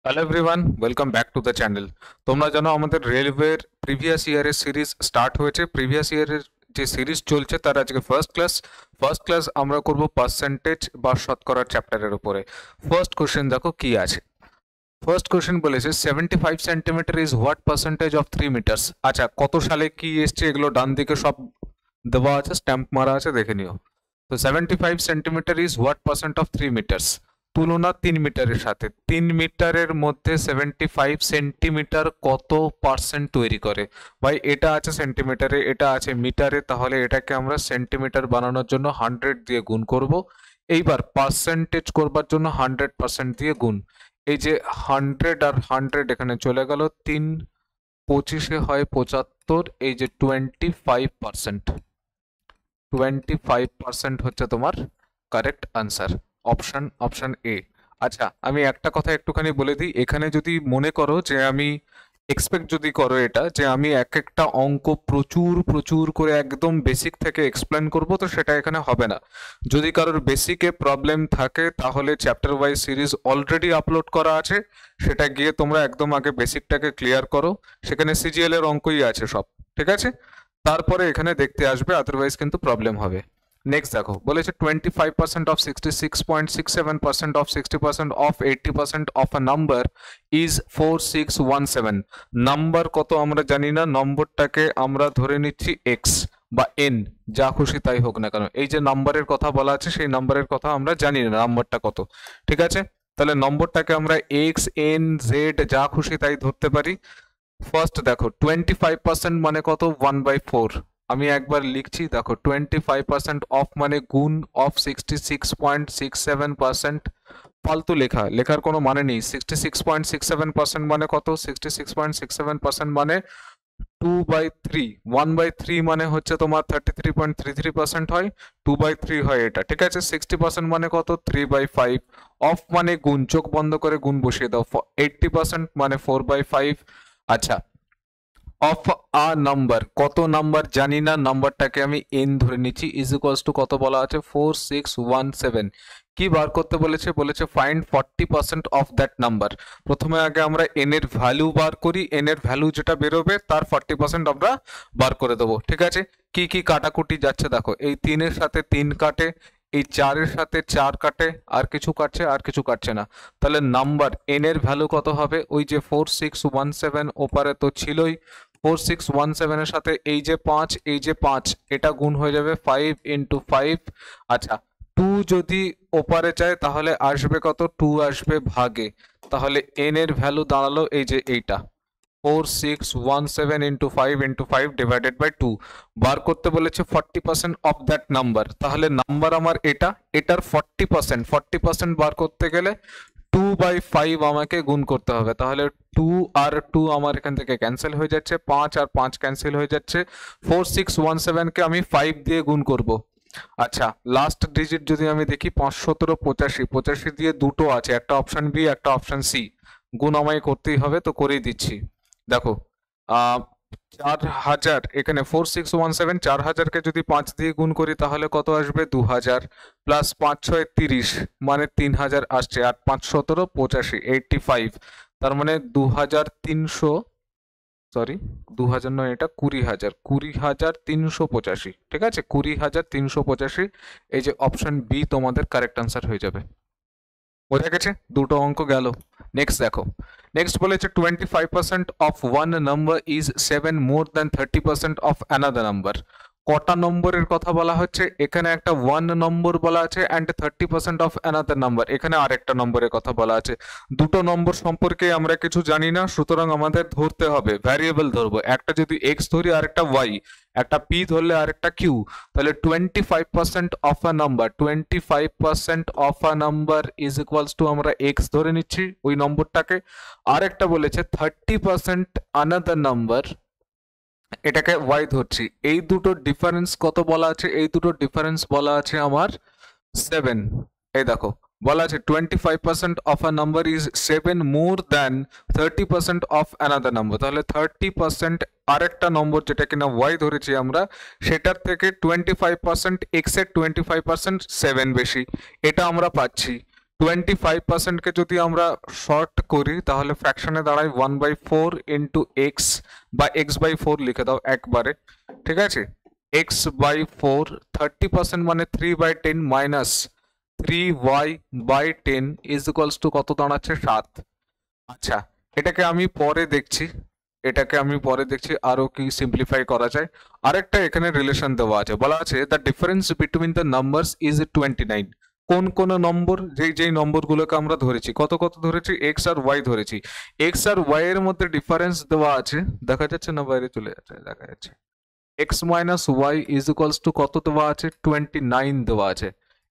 Hello everyone, welcome back to the channel. তোমরা জানো আমাদের রেলওয়ের প্রিভিয়াস ইয়ারের সিরিজ স্টার্ট হয়েছে। প্রিভিয়াস ইয়ারের যে সিরিজ চলছে তার আজকে ফার্স্ট ক্লাস আমরা করব পার্সেন্টেজ বা শতকরার চ্যাপ্টারের উপরে। ফার্স্ট কোশ্চেন দেখো কি আছে। ফার্স্ট কোশ্চেন বলেছে 75 centimetre is what percentage of 3 metres. আচ্ছা, কত সালে কি এসছে এগুলো ডান দিকে সব দেওয়া আছে, স্ট্যাম্প মারা আছে, দেখে নিও। তো 75 centimetre is what percent of 3 metres. তুলনা 3 মিটারের সাথে। 3 মিটারের মধ্যে 75 সেন্টিমিটার কত পার্সেন্ট তৈরি করে? ভাই এটা আছে সেন্টিমিটারে, এটা আছে মিটারে, তাহলে এটাকে আমরা সেন্টিমিটার বানানোর জন্য 100 দিয়ে গুণ করব। এইবার পার্সেন্টেজ করবার জন্য 100% দিয়ে গুণ। এই যে 100 আর 100 এখানে চলে গেল, 3 25 হয় 75, এই যে 25%। 25% হচ্ছে তোমার কারেক্ট আনসার। Option A. আচ্ছা, আমি একটা কথা একটুখানি বলে দিই, এখানে যদি মনে করো যে আমি এক্সপেক্ট যদি করো এটা যে আমি এক একটা অঙ্ক প্রচুর প্রচুর করে একদম বেসিক থেকে এক্সপ্লেন করব, তো সেটা এখানে হবে না। যদি কারোর বেসিকে প্রবলেম থাকে তাহলে chapter wise series already upload করা আছে, সেটা গিয়ে তোমরা একদম আগে বেসিকটাকে ক্লিয়ার করো। সেখানে সিজিএল এর অঙ্কই আছে সব, ঠিক আছে? তারপরে এখানে দেখতে আসবে, আদারওয়াইজ কিন্তু প্রবলেম হবে। নেক্সট দেখো, বলেছে 25% of 66.67% of 60% of 80% of a number is 4617। Number কত আমরা জানি না, নম্বরটাকে আমরা ধরে নিচ্ছি এক্স বা এন, যা খুশি তাই হোক না কেন। এই যে নাম্বারের কথা বলা আছে সেই নাম্বারের কথা আমরা জানি না নাম্বারটা কত, ঠিক আছে? তাহলে নম্বরটাকে আমরা এক্স এন জেড যা খুশি তাই ধরতে পারি। ফার্স্ট দেখো 25% মানে কত, 1/4। আমি একবার লিখছি, দেখো 25% অফ মানে গুণ অফ 66.67%। ফালতু লেখার কোনো মানে নেই। 66.67% মানে কত, 66.67% মানে 2/3। 1/3 মানে হচ্ছে তোমার 33.33% হয়, 2/3 হয় এটা, ঠিক আছে? 60% মানে কত, 3/5। অফ মানে গুণ, চোখ বন্ধ করে গুণ বসিয়ে দাও। 80% মানে 4/5। আচ্ছা, অফ আ নাম্বার, কত নাম্বার জানি না, নাম্বারটাকে আমি এন ধরে নিচ্ছি, ইজ ইকুয়ালস টু কত বলা আছে, 4617। কি বার করতে বলেছে? বলেছে ফাইন্ড 40% অফ দ্যাট নাম্বার। প্রথমে আগে আমরা এন এর ভ্যালু বার করি, এন এর ভ্যালু যেটা বেরোবে তার 40% আমরা বার করে দেবো, ঠিক আছে? কি কি কাটাকুটি যাচ্ছে দেখো, এই 3-এর সাথে 3 কাটে, এই 4-এর সাথে 4 কাটে, আর কিছু কাটছে? আর কিছু কাটছে না। তাহলে নাম্বার এন এর ভ্যালু কত হবে, ওই যে 4617 ওপারে তো ছিলই, 4617 এর সাথে এই যে 5, এই যে 5, এটা গুণ হয়ে যাবে 5 ইন্টু 5। আচ্ছা, 2 যদি ওপারে যায় তাহলে আসবে কত, 2 আসবে ভাগে। তাহলে এন এর ভ্যালু দাঁড়ালো এই যে এইটা, 4617 ইন্টু 5 ইন্টু 5 ডিভাইডেড বাই 2। বার করতে বলেছে 40% অফ দ্যাট নাম্বার। তাহলে নাম্বার আমার এটা, এটার 40% বার করতে গেলে 2/5 আমাকে গুণ করতে হবে। তাহলে 2 আর 2 আমার এখান থেকে ক্যান্সেল হয়ে যাচ্ছে, 5 আর 5 ক্যান্সেল হয়ে যাচ্ছে। 4617 কে আমি 5 দিয়ে গুণ করব। আচ্ছা, লাস্ট ডিজিট যদি আমি দেখি, 517 85, 85 দিয়ে দুটো আছে, একটা অপশন বি একটা অপশন সি। গুণ আমায় করতেই হবে, তো করেই দিচ্ছি। দেখো, 4000, এখানে 4617, 4000কে যদি 5 দিয়ে গুণ করি তাহলে কত আসবে, 2000, প্লাস 5 6 30 মানে 3000 আসছে, আর 517 85, 85, তার মানে 2300, সরি 2000 নয়, এটা 20385, ঠিক আছে? 20385, এই যে অপশন বি তোমাদের কারেক্ট আনসার হয়ে যাবে। বোঝা গেছে? দুটো অঙ্ক গেল। নেক্সট দেখো, নেক্সট বলেছে 25% of one number is 7 more than 30% of another number. কটা নম্বরের কথা বলা হচ্ছে? এখানে একটা 1 নম্বর বলা আছে, অ্যান্ড 30% অফ অ্যানাদার নাম্বার, এখানে আরেকটা নম্বরের কথা বলা আছে। দুটো নম্বর সম্পর্কে আমরা কিছু জানি না, সুতরাং আমাদের ধরতে হবে, ভ্যারিয়েবল ধরবো। একটা যদি এক্স ধরি আর একটা ওয়াই, একটা পি ধরলে আর একটা কিউ। তাহলে 25% of a number, 25% of a number is equals two, আমরা এক্স ধরে নিচ্ছি ওই নম্বরটাকে। আর একটা বলেছে 30% আনাদার নাম্বার, এটাকে ওয়াই ধরছি। এই দুটো ডিফারেন্স কত বলা আছে? এই দুটো ডিফারেন্স বলা আছে আমার 7। এই দেখো, বলা আছে 25% of a number is 7 more than 30% of another number. তাহলে 30% আরেকটা নম্বর যেটা কিনা ওয়াই ধরেছি আমরা, সেটার থেকে 25% এক্স এর 25% 7 বেশি, এটা আমরা পাচ্ছি। 25% কে যদি আমরা শর্ট করি তাহলে ফ্র্যাকশনে দাঁড়ায় 1/4 ইন্টু এক্স বা x/4 লিখে দাও একবারে, ঠিক আছে। x/4 30% মানে 3/10 minus 3y/10 is equals to কত দাঁড়াচ্ছে 7। আচ্ছা, এটাকে আমি পরে দেখছি আরো কি সিম্পলিফাই করা যায়। আরেকটা এখানে রিলেশন দেওয়া আছে, বলা আছে the difference between the numbers is 29। কোন কোন নম্বর, যেই নম্বরগুলোকে আমরা ধরেছি, কত ধরেছি, এক্স আর ওয়াই ধরেছি, এক্স আর ওয়াই এর মধ্যে ডিফারেন্স দেওয়া আছে, দেখা যাচ্ছে না বাইরে চলে যাচ্ছে, দেখা যাচ্ছে x minus y is equals to কত দেওয়া আছে, 29 দেওয়া আছে।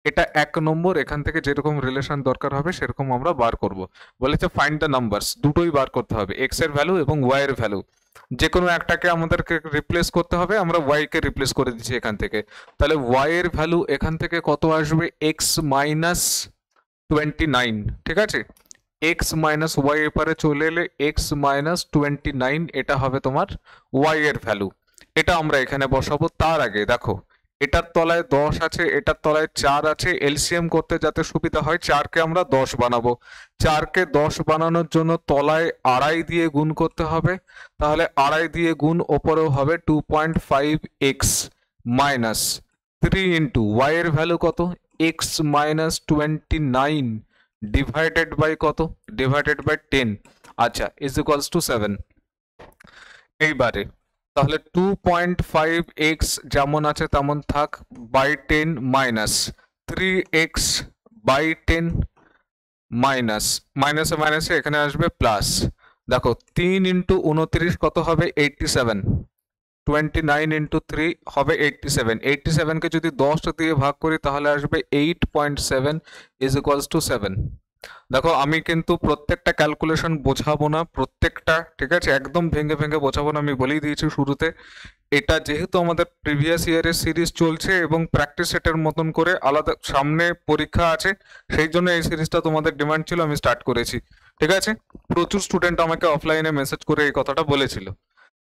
এটা এক নম্বর, এখান থেকে যেরকম রিলেশন দরকার হবে সেরকম আমরা বার করব। বলেছে ফাইন্ড দ্য নাম্বারস, দুটোই বার করতে হবে, এক্স এর ভ্যালু এবং ওয়াই এর ভ্যালু। যে কোনো একটাকে আমাদেরকে রিপ্লেস করতে হবে, আমরা ওয়াই কে রিপ্লেস করে দিচ্ছি এখান থেকে। তাহলে ওয়াই এর ভ্যালু এখান থেকে কত আসবে, এক্স মাইনাস 29, ঠিক আছে। এক্স মাইনাস ওয়াই এপারে চলে এলে এক্স মাইনাস 29 এটা হবে তোমার ওয়াই এর ভ্যালু। এটা আমরা এখানে বসাবো। তার আগে দেখো, এটার তলায় 10 আছে, এটার তলায় 4 আছে, এলসিএম করতে যাতে সুবিধা হয় 4 কে আমরা 10 বানাবো। 4 কে 10 বানানোর জন্য তলায় আড়াই দিয়ে গুণ করতে হবে, তাহলে আড়াই দিয়ে গুণ ওপরেও হবে 2.5x মাইনাস 3 ইন্টু ওয়াই এর ভ্যালু কত, এক্স মাইনাস 29 ডিভাইডেড বাই কত, ডিভাইডেড বাই 10, আচ্ছা ইজ ইকুয়ালস টু 7। এইবারে তাহলে 2.5x যেমন আছে তেমন থাক, by 10 minus 3x by 10 minus মাইনাসে মাইনাসে এখানে আসবে প্লাস। দেখো 3 ইন্টু 29 কত হবে, 87, 29 ইন্টু 3 হবে 87, 87 কে যদি 10 দিয়ে ভাগ করি তাহলে আসবে 8.7 ইজ ইকুয়ালস টু 7। দেখো আমি কিন্তু প্রত্যেকটা ক্যালকুলেশন বোঝাবো না, প্রত্যেকটা, ঠিক আছে, একদম ভেঙে ভেঙে বোঝাবো না, আমি বলেই দিয়েছি শুরুতে। এটা যেহেতু আমাদের প্রিভিয়াস ইয়ারের সিরিজ চলছে এবং প্র্যাকটিস সেটের মতন করে আলাদা সামনে পরীক্ষা আছে, সেই জন্য এই সিরিজটা তোমাদের ডিমান্ড ছিল, আমি স্টার্ট করেছি, ঠিক আছে। প্রচুর স্টুডেন্ট আমাকে অফলাইনে মেসেজ করে এই কথাটা বলেছিল।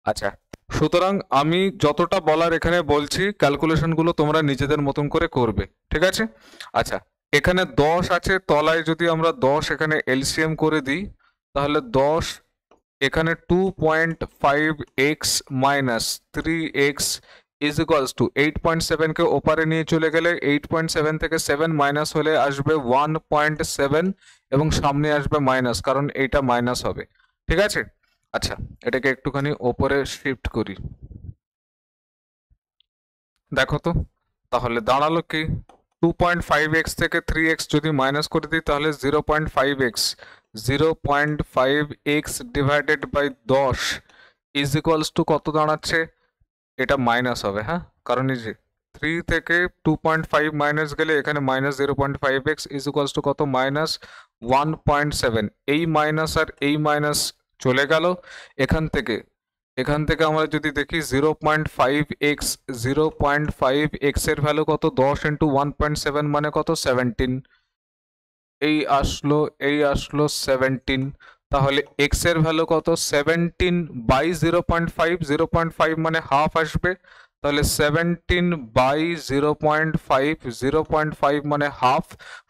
আচ্ছা, সুতরাং আমি যতটা বলার এখানে বলছি, ক্যালকুলেশনগুলো তোমরা নিজেদের মতন করে করবে, ঠিক আছে। আচ্ছা, এখানে 10 আছে, তলায় যদি আমরা 10 এখানে এলসিএম করে দিই তাহলে 10 এখানে 2.5x minus 3x is equals two 8.7 কে ওপারে নিয়ে চলে গেলে 8.7 থেকে 7 মাইনাস হলে আসবে 1.7 এবং সামনে আসবে মাইনাস, কারণ এইটা মাইনাস হবে, ঠিক আছে। আচ্ছা, এটাকে একটুখানি ওপরে শিফট করি, দেখো তো তাহলে দাঁড়ালো কি, 2.5x থেকে 3x যদি মাইনাস করে দিই তাহলে 0.5x, 0.5x divided by 10 is equals to কত দাঁড়াচ্ছে, এটা মাইনাস হবে, হ্যাঁ, কারণ এই যে 3 থেকে 2.5 মাইনাস গেলে এখানে minus 0.5x is equals to কত, মাইনাস 1.7। এই মাইনাস আর এই মাইনাস চলে গেল। এখান থেকে আমরা যদি দেখি 0.5x, 0.5x এর ভ্যালু কত, 10 ইন্টু 1.7 মানে কত, 17, এই আসলো 17। তাহলে x এর ভ্যালু কত, 17 বাই 0.5, 0.5 মানে হাফ আসবে, তাহলে 17 বাই 0.5, 0.5 মানে হাফ,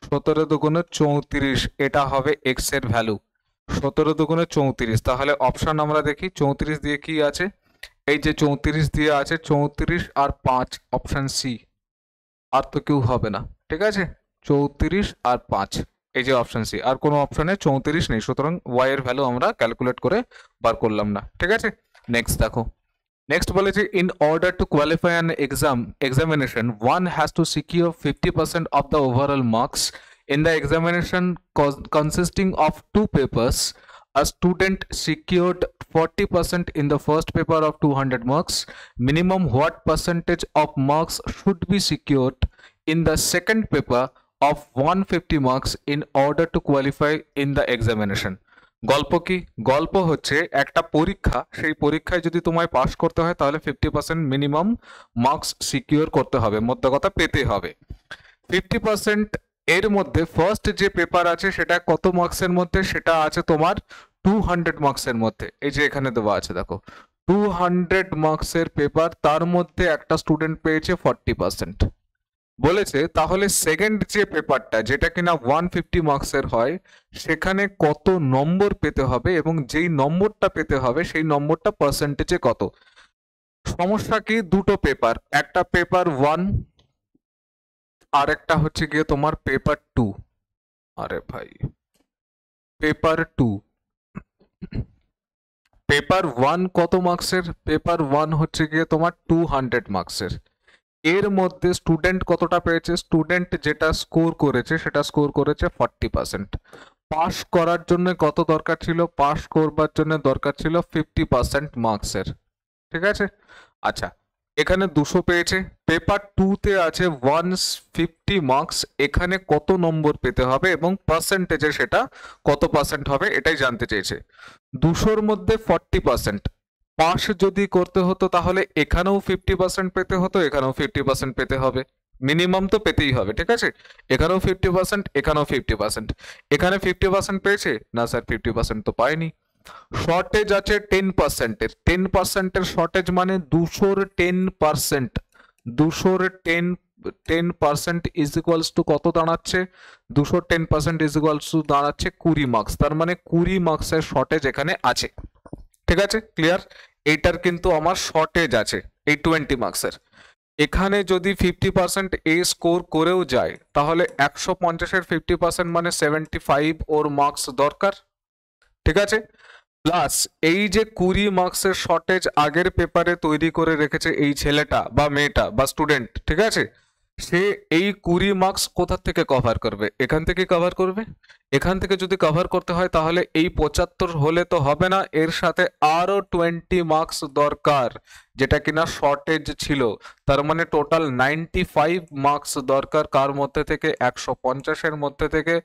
17 দুগুণে 34, এটা হবে x এর ভ্যালু, 17 দুগুণে 34। তাহলে অপশন আমরা দেখি 34 দিয়ে কি আছে, এই যে 34 দিয়ে আছে, 34 আর 5, অপশন সি, আর তো কেউ হবে না, ঠিক আছে, 34 আর 5, এই যে অপশন সি, আর কোনো অপশনে 34 নেই, সুতরাং ওয়াই এর ভ্যালু আমরা ক্যালকুলেট করে বার করলাম না, ঠিক আছে। নেক্সট দেখো, নেক্সট বলেছে in order to qualify an examination one has to secure 50% of the overall marks in the examination consisting of 2 papers. A student secured 40% in the first paper of 200 marks. Minimum what percentage of marks should be secured in the second paper of 150 marks in order to qualify in the examination? গল্প কি, গল্প হচ্ছে একটা পরীক্ষা, সেই পরীক্ষায় যদি তোমায় পাস করতে হয় তাহলে 50% মিনিমাম মার্কস সিকিউর করতে হবে, মধ্য কথা পেতে হবে। 50% এর মধ্যে ফার্স্ট যে পেপার আছে সেটা কত মার্কসের মধ্যে, সেটা আছে তোমার 200 মার্কসের মধ্যে, এই যে এখানে দেওয়া আছে দেখো 200 মার্কসের পেপার, তার মধ্যে একটা স্টুডেন্ট পেয়েছে 40%, বলেছে তাহলে সেকেন্ড যে পেপারটা যেটা কিনা 150 মার্কসের হয় সেখানে কত নম্বর পেতে হবে এবং যেই নম্বরটা পেতে হবে সেই নম্বরটা পার্সেন্টেজে কত। সমস্যা কি, দুটো পেপার, একটা পেপার 1 আর একটা হচ্ছে গিয়ে তোমার পেপার 2। আরে ভাই, পেপার 2, পেপার 1 কত মার্কসের? পেপার 1 হচ্ছে গিয়ে তোমার 200 মার্কসের। এর মধ্যে স্টুডেন্ট কতটা পেয়েছে? স্টুডেন্ট যেটা স্কোর করেছে সেটা স্কোর করেছে 40%। পাস করার জন্য কত দরকার ছিল? পাস করবার জন্য দরকার ছিল 50% মার্কসের। ঠিক আছে, আচ্ছা, এখানে 200 পেয়েছে। পেপার 2 তে আছে 150 মার্কস, এখানে কত নম্বর পেতে হবে এবং পার্সেন্টেজে সেটা কত পার্সেন্ট হবে এটাই জানতে চেয়েছে। 200-র মধ্যে 40%, পাস যদি করতে হতো তাহলে এখানেও 50% পেতে হতো, এখানেও 50% পেতে হবে, মিনিমাম তো পেতেই হবে। ঠিক আছে, এখানেও 50%, এখানেও 50%। এখানে 50% পেয়েছে না স্যার? 50% তো পায়নি। শর্টেজ আছে 10%-এর। 10%-এর শর্টেজ মানে 200-র 10%। 200-র 10% ইজ ইকুয়ালস টু কত দাঁড়াচ্ছে? 200-র 10% ইজ ইকুয়ালস টু দাঁড়াচ্ছে 20 মার্কস। তার মানে 20 মার্কসের শর্টেজ এখানে আছে। ঠিক আছে, ক্লিয়ার? এইটার কিন্তু আমার শর্টেজ আছে এই 20 মার্কসের। এখানে যদি 50% এ স্কোর করেও যায় তাহলে 150-এর 50% মানে 75 ওর মার্কস দরকার। ঠিক আছে, প্লাস এই যে 20 মার্কসের শর্টেজ আগের পেপারে তৈরি করে রেখেছে এই ছেলেটা বা মেয়েটা বা স্টুডেন্ট, ঠিক আছে, সে এই 20 মার্কস কোথা থেকে কভার করবে? এখান থেকে কভার করবে। এখান থেকে যদি কভার করতে হয় তাহলে এই 75 হলে তো হবে না, এর সাথে আরো 20 মার্কস দরকার যেটা কিনা শর্টেজ ছিল। তার মানে টোটাল 95 মার্কস দরকার। কার মধ্যে থেকে? 150-এর মধ্যে থেকে।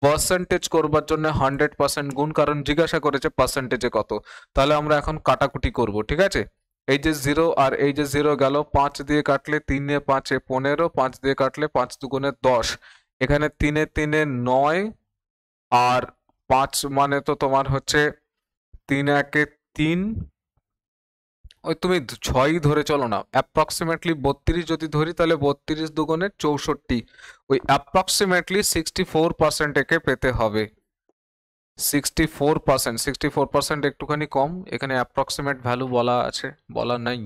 পার্সেন্টেজ করবার জন্য 100% গুণ, কারণ জিজ্ঞাসা করেছে পার্সেন্টেজে কত। তাহলে আমরা এখন কাটাকুটি করব। ঠিক আছে, এই যে 0 আর এই যে 0 গেল, 5 দিয়ে কাটলে 3 এ 5 এ 15, 5 দিয়ে কাটলে 5 দুগুণে 10, এখানে 3 এ 3 এ 9, আর 5 মানে তো তোমার হচ্ছে 3 একে 3, ওই তুমি 6ই ধরে চলো না, অ্যাপ্রক্সিমেটলি 32 যদি ধরি তাহলে 32 দুগুণে 64, ওই অ্যাপ্রক্সিমেটলি 64% একে পেতে হবে। 64% একটুখানি কম, এখানে অ্যাপ্রক্সিমেট ভ্যালু বলা আছে, বলা নাই।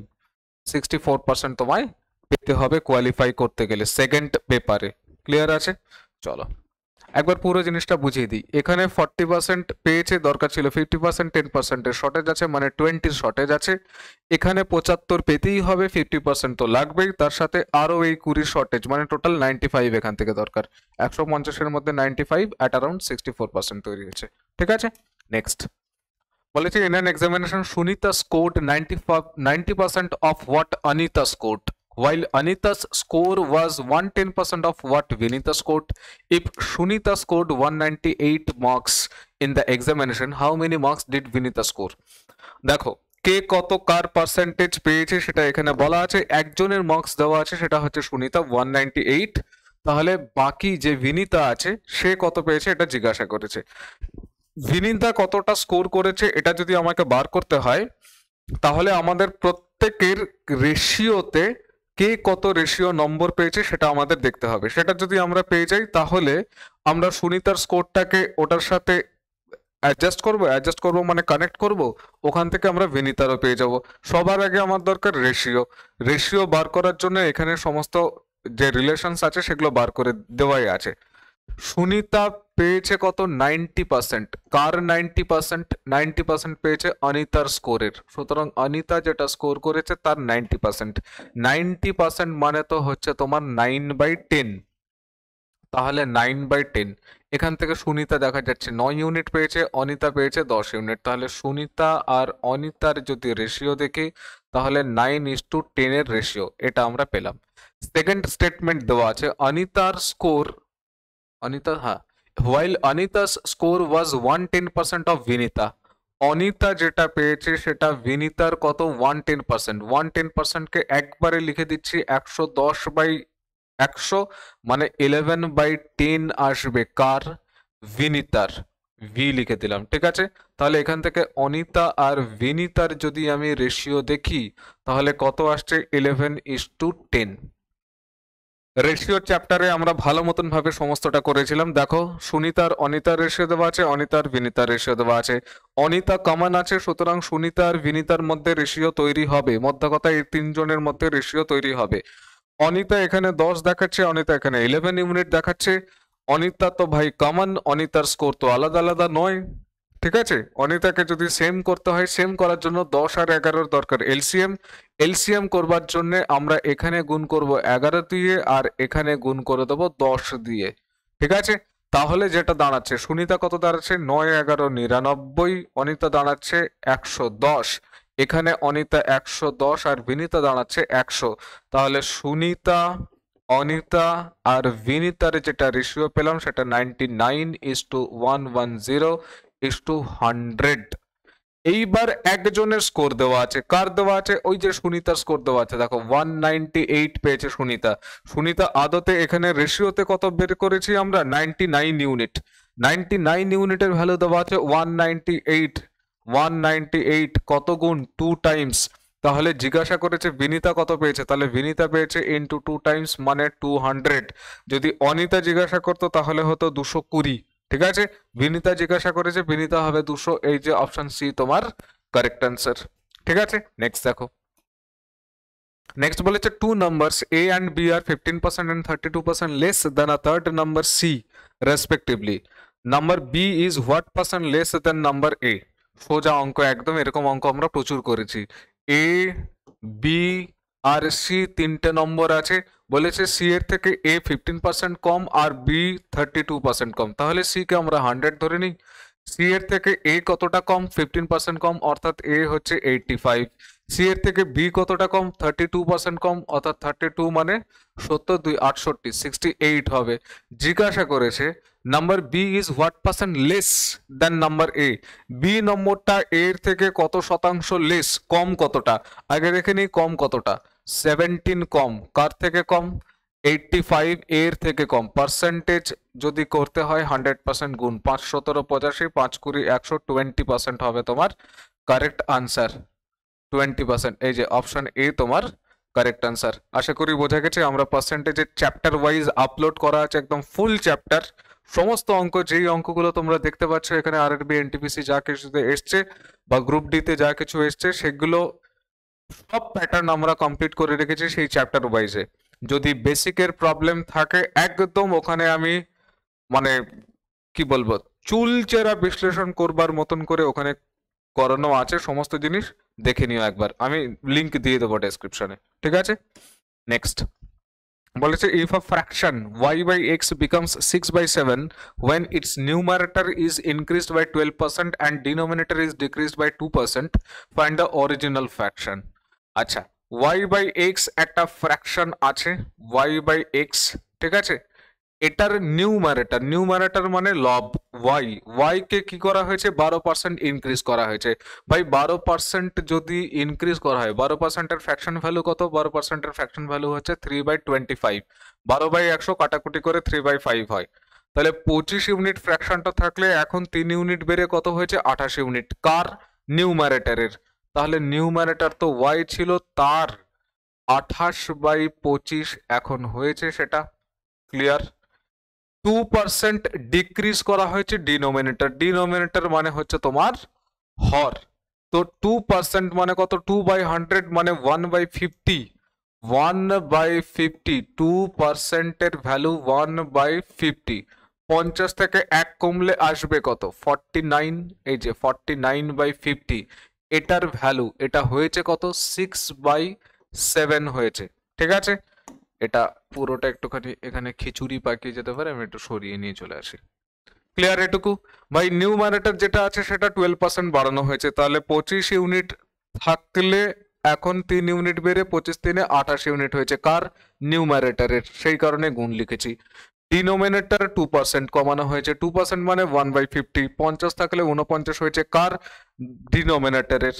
64% তোমায় পেতে হবে কোয়ালিফাই করতে গেলে সেকেন্ড পেপারে। ক্লিয়ার আছে? চলো একবার পুরো জিনিসটা বুঝিয়ে দিই। এখানে 40% পেয়েছে, দরকার ছিল 50%, 10%-এর শর্টেজ আছে মানে 20-র শর্টেজ আছে। এখানে 75 পেতেই হবে, 50% তো লাগবেই, তার সাথে আরো এই 20 শর্টেজ মানে টোটাল 95 এখান থেকে দরকার। 150-এর মধ্যে 95 অ্যাট অ্যারাউন্ড 64% তৈরি হয়েছে। ঠিক আছে, নেক্সট বলেছে in an examination Sunita scored 90% of what Anita scored, while Anita's score was 110% of what Vinita scored. If Sunita scored 198 marks in the examination, how many marks did Vinita score? দেখো, কে কত কার percentage পেয়েছে সেটা এখানে বলা আছে। একজনের marks দেওয়া আছে সেটা হচ্ছে সুনিতা 198, তাহলে বাকি যে বিনিতা আছে সে কত পেয়েছে এটা জিজ্ঞাসা করেছে। ভিনিতা কতটা স্কোর করেছে এটা যদি আমাকে বার করতে হয় তাহলে আমাদের প্রত্যেকের রেশিওতে কে কত রেশিও নম্বর পেয়েছে সেটা আমাদের দেখতে হবে। সেটা যদি আমরা পেয়ে যাই তাহলে আমরা সুনিতার স্কোরটাকে ওটার সাথে অ্যাডজাস্ট করব মানে কানেক্ট করব, ওখান থেকে আমরা ভিনিতারও পেয়ে যাব। সবার আগে আমার দরকার রেশিও বার করার জন্য এখানে সমস্ত যে রিলেশনস আছে সেগুলো বার করে দেওয়াই আছে। সুনিতা পেয়েছে কত? 90%। কার 90%? 90% পেয়েছে অনিতার স্কোরের। সুতরাং অনিতা যেটা স্কোর করেছে তার 90%। 90% মানে তো হচ্ছে তোমার 9/10, তাহলে 9/10। এখান থেকে সুনিতা দেখা যাচ্ছে 9 ইউনিট পেয়েছে, অনিতা পেয়েছে 10 ইউনিট। তাহলে সুনিতা আর অনিতার যদি রেশিও দেখি তাহলে 9:10 এর রেশিও, এটা আমরা পেলাম। সেকেন্ড স্টেটমেন্ট দেওয়া আছে অনিতার স্কোর, অনিতা, হ্যাঁ, while Anita's score was 110% of Vinita, Anita যেটা পেয়েছে সেটা ভিনিতার কত? 110%। 110%কে একবারে লিখে দিচ্ছি 110/100, মানে 11/10 আসবে কার? ভিনিতার। ভি লিখে দিলাম। ঠিক আছে, তাহলে এখান থেকে অনিতা আর ভিনিতার যদি আমি রেশিও দেখি তাহলে কত আসছে? 11:10। রেশিও চ্যাপ্টারে আমরা ভালো মতন ভাবে সমস্তটা করেছিলাম। দেখো, সুনিতার অনিতার রেশিও দেওয়া আছে, অনিতার বিনিতার রেশিও দেওয়া আছে। অনিতা কমন আছে, সুতরাং সুনিতা আর বিনিতার মধ্যে রেশিও তৈরি হবে। মধ্য কথা, এই তিনজনের মধ্যে রেশিও তৈরি হবে। অনিতা এখানে 10 দেখাচ্ছে, অনিতা এখানে 11 ইউনিট দেখাচ্ছে। অনিতা তো ভাই কমন, অনিতার স্কোর তো আলাদা আলাদা নয়। ঠিক আছে, অনিতাকে যদি সেম করতে হয়, সেম করার জন্য 10 আর 11 দরকার এলসিএম। এলসিএম করবার জন্য আমরা এখানে গুণ করব 11 দিয়ে, আর এখানে গুণ করে দেবো 10 দিয়ে। ঠিক আছে, তাহলে যেটা দাঁড়াচ্ছে, সুনিতা কত দাঁড়াচ্ছে 9 11 99, অনিতা দাঁড়াচ্ছে 110। এখানে অনিতা 110 আর বিনিতা দাঁড়াচ্ছে 100। তাহলে সুনিতা, অনিতা আর বিনিতার যেটা রেশিও পেলাম সেটা 99:110:100। এইবার একজনের স্কোর দেওয়া আছে, কার দেওয়া আছে, ওই যে সুনিতার স্কোর দেওয়া আছে। দেখো 198 পেয়েছে সুনিতা। সুনিতা আদতে এখানে রেশিওতে কত বের করেছি আমরা, 99 ইউনিট। 99 ইউনিটের ভ্যালু দেওয়া আছে 198। 198 কত গুণ, 2 টাইমস। তাহলে জিজ্ঞাসা করেছে বিনিতা কত পেয়েছে, তাহলে বিনিতা পেয়েছে ইন্টু 2 টাইমস মানে 200। যদি অনিতা জিজ্ঞাসা করতো তাহলে হতো 220। ঠিক আছে, বিনিতা জিজ্ঞাসা করেছে, বিনিতা হবে 200। এই যে অপশন সি তোমার কারেক্ট অ্যান্সার। ঠিক আছে, নেক্সট দেখো। নেক্সট বলেছে two numbers A and B are 15% and 32% less than a third number C respectively. Number B is what percent less than number A. সোজা অঙ্ক একদম, এরকম অঙ্ক আমরা প্রচুর করেছি। এ, বি আর সি তিনটে নম্বর আছে। বলেছে সি এর থেকে এ 15% কম আর বি 32% কম। তাহলে সি কে আমরা 100 ধরে নিই। সি এর থেকে এ কতটা কম, 15% কম, অর্থাৎ এ হচ্ছে 85। সি এর থেকে বি কতটা কম, 32% কম, অর্থাৎ 32 মানে 70 2 68, 68 হবে। জিজ্ঞাসা করেছে number B is what percent less than number A. B নম্বরটা এর থেকে কত শতাংশ লেস, কম কতটা। আগে দেখে নিই কম কতটা, 17 কম। কার থেকে কম, 85 এর থেকে কম। পার্সেন্টেজ যদি করতে হয় 100% গুণ, 5 17 85, 5 20 100, 20% হবে তোমার কারেক্ট আনসার। 20%, এই যে অপশন এ তোমার কারেক্ট আনসার। আশা করি বোঝা গেছে। আমরা পার্সেন্টেজের চ্যাপ্টার ওয়াইজ আপলোড করা আছে, একদম ফুল চ্যাপ্টার। সমস্ত অঙ্ক, যেই অঙ্কগুলো তোমরা দেখতে পাচ্ছ এখানে আরআরবি এনটিপিসি যা কিছুতে এসছে বা গ্রুপ ডি তে যা কিছু এসছে, সেগুলো সব প্যাটার্ন আমরা কমপ্লিট করে রেখেছি সেই চ্যাপ্টার ওয়াইজে। যদি বেসিকের প্রবলেম থাকে একদম ওখানে আমি মানে কি বলবো, চুলচেরা বিশ্লেষণ করবার মতন করে ওখানে করানো আছে সমস্ত জিনিস, দেখে নিও একবার। আমি লিংক দিয়ে দেবো ডেসক্রিপশনে। ঠিক আছে, নেক্সট বলেছে if a fraction y by x becomes 6/7 when its numerator is increased by 12% and denominator is decreased by 2%, find the original fraction। আচ্ছা, y by x একটা ফ্র্যাকশন আছে, y by x। ঠিক আছে, এটার নিউমারেটর মানে লব, y কে কি করা হয়েছে 12% ইনক্রিজ করা হয়েছে। ভাই 12% যদি ইনক্রিজ করা হয়, 12% এর ফ্র্যাকশন ভ্যালু কত, 12% এর ফ্র্যাকশন ভ্যালু হচ্ছে 3/25। 12/100 কাটাকুটি করে 3/5 হয়। তাহলে 25 ইউনিট ফ্র্যাকশনটা থাকলে এখন 3 ইউনিট বেড়ে কত হয়েছে 28 ইউনিট। কার, নিউমারেটরের। তাহলে নিউমারেটর তো y ছিল, তার 28/25 এখন হয়েছে সেটা। ক্লিয়ার। 2% ডিক্রিজ করা হয়েছে ডিনোমিনেটর মানে হচ্ছে তোমার হর। তো 2% মানে কত, 2/100 মানে 1/50। 1/50, 2% এর ভ্যালু 1/50। 50 থেকে 1 কমলে আসবে কত, 49। এই যে 49/50, এটার ভ্যালু এটা হয়েছে কত, 6/7 হয়েছে। ঠিক আছে, এটা পুরোটা একটুখানি এখানে খিচুড়ি পাকিয়ে যেতে পারে, আমি একটু সরিয়ে নিয়ে চলে আসি। ক্লিয়ার এটুকু। ভাই নিউমারেটর যেটা আছে সেটা 12% বাড়ানো হয়েছে, তাহলে 25 ইউনিট থাকলে এখন 3 ইউনিট বেড়ে 25 3 28 ইউনিট হয়েছে। কার, নিউমারেটরের, সেই কারণে গুণ লিখেছি। ডিনোমিনেটর 2% কমানো হয়েছে, 2% মানে 1/50। 50 থাকলে 49 হয়েছে, কার, ডিনোমিনেটরের,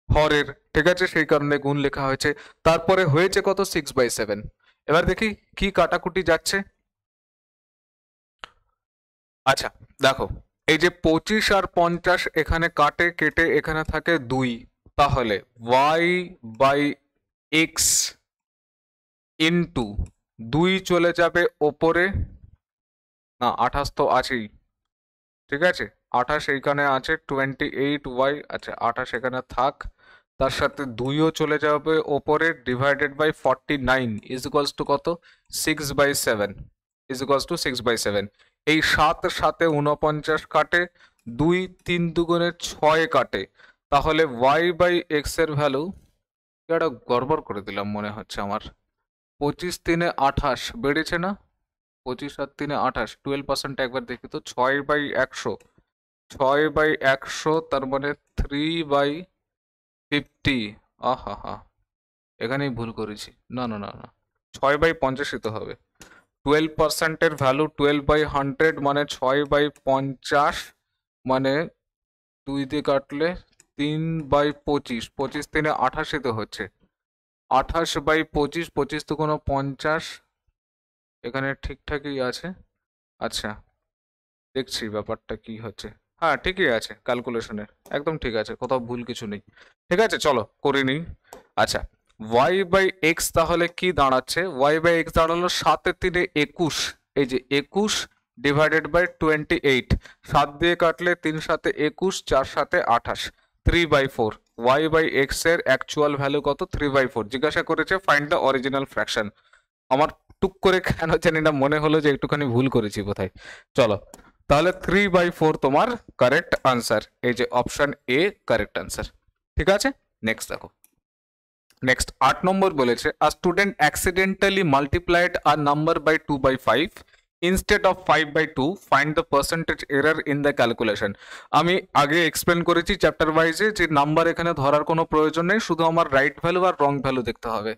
হরের। ঠিক আছে, সেই কারণে গুণ লেখা হয়েছে। তারপরে হয়েছে কত, 6/7। এবার দেখি কি কাটাকুটি যাচ্ছে। আচ্ছা দেখো, এই যে 25 আর 50 এখানে কাটে, কেটে এখানে থাকে 2। তাহলে y বাই x ইন্টু 2 চলে যাবে ওপরে, না 28 তো আছেই, ঠিক আছে 28 এইখানে আছে 28y, আচ্ছা 28 এখানে থাক, তার সাথে 2ও চলে যাবে ওপরে, divided by 49 is equals to কত, 6/7 ইজ ইকুয়ালস টু 6/7। এই 7 সাথে 49 কাটে, 2 3 দুগুণে 6 কাটে, তাহলে y বাই এক্স এর ভ্যালু, এটা গড়বড় করে দিলাম মনে হচ্ছে আমার, 25 3 28 বেড়েছে না, 25 আর 3 28, 12% একবার দেখি তো, 6/100, 6/100 তার মানে 3/50, আহা হা, এখানেই ভুল করেছি, না না না না, 6/50 তো হবে, 12% এর ভ্যালু 12/100 মানে 6/50, মানে 2 দিয়ে কাটলে 3/25, 25 3 28 তো হচ্ছে, 28/25, 25 তো কোনো 50, এখানে ঠিকঠাকই আছে। আচ্ছা দেখছি ব্যাপারটা কি হচ্ছে, হ্যাঁ ঠিকই আছে, ক্যালকুলেশনে একদম ঠিক আছে, কোথাও ভুল কিছু নেই, ঠিক আছে চলো করে নিই। আচ্ছা y/x তাহলে কি দাঁড়াচ্ছে, y/x দাঁড়ালো 7 3 21, এই যে 21 ডিভাইডেড বাই 28, 7 দিয়ে কাটলে 3 7 21, 4 7 28, 3/4, y/x এর অ্যাকচুয়াল ভ্যালু কত, 3/4 জিজ্ঞাসা করেছে, ফাইন্ড দ্য অরিজিনাল ফ্র্যাকশন। আমার টুক করে কেন জানি না মনে হলো যে একটুখানি ভুল করেছি বোধহয়, চলো তাহলে 3/4 তোমার কারেক্ট আনসার, এই যে অপশন এ কারেক্ট আনসার, ঠিক আছে। নেক্সট দেখো, নেক্সট 8 নম্বর বলেছে, a student accidentally multiplied a number by 2/5 instead of 5/2, find the percentage error in the calculation. আমি আগে এক্সপ্লেন করেছি চ্যাপ্টার ওয়াইজে যে নাম্বার এখানে ধরার কোনো প্রয়োজন নেই, শুধু আমার রাইট ভ্যালু আর রং ভ্যালু দেখতে হবে।